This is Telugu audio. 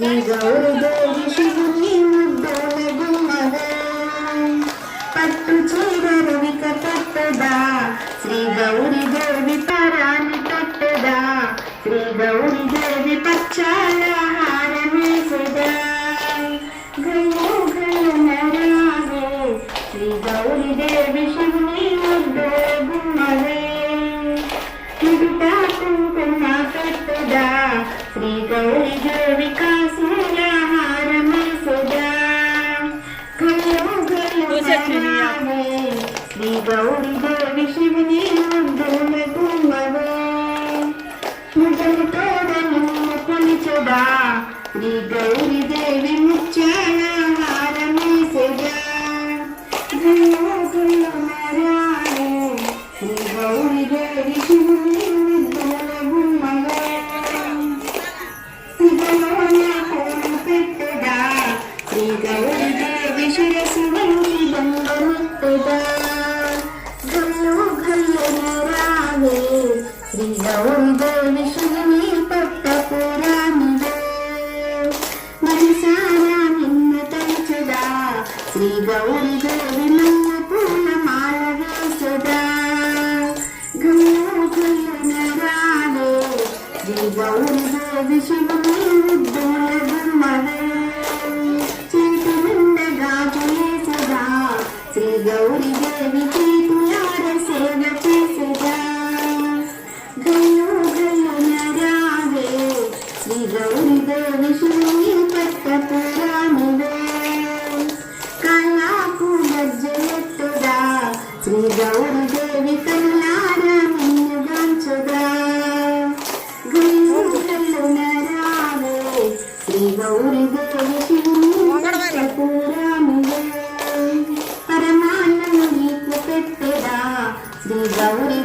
శ్రీ గౌరీదేవి శివుని ముద్దుల గుమ్మగా పట్టు చీర రవిక పట్టదా శ్రీ గౌరీదేవి పరాని పట్టదా శ్రీ గౌరీదేవి పచ్చాల హారమేసదా గయ్యో గయ్య నరాగే శ్రీ గౌరీదేవి శివుని ముద్దుల గుమ్మగా కుంకుమ కట్టదా శ్రీ గౌరీదేవి కాసుల హారమేసదా గయ్యో శ్రీ గౌరీదేవి శివుని ముద్దుల గుమ్మగా ముగ్గురు తోడ నిన్ను కొలిచెదా శ్రీ గౌరీదేవి ముత్యాల హారమేసదా గయ్యో గయ్య నరాగే శ్రీ గౌరీదేవి శివుని ముద్దుల గుమ్మగా శివలోన పూలు పెట్టదా శ్రీ గౌరీదేవి శిరసు వంటి దండముట్టదా గల్లు గల్లు నరాగే శ్రీ గౌరీదేవి శివుని పట్టపురాణివే మనసారా నిన్ను తలచదా శ్రీ గౌరీదేవి మల్ల పూల మాల వేసదా గల్లు గల్లు నరాగే శ్రీ గౌరీదేవి శివుని ముద్దుల గుమ్మగా చేతి నిండగా చేసదా శ్రీ గౌరీదేవి చేతులార సేవ చేసదా గల్లు గల్లు నరాగే శ్రీ గౌరీదేవి శివుని పట్టపురాణివే కళ్ళకు గజ్జెలెత్తుదా శ్రీ గౌరీదేవి కళ్ళార నిన్ను గాంచదా గల్లు గల్లు నరాగే శ్రీ గౌరీదేవి శివుని పట్టపురాణివే పరమాన్నము నీకు పెట్టెదా శ్రీ గౌరీ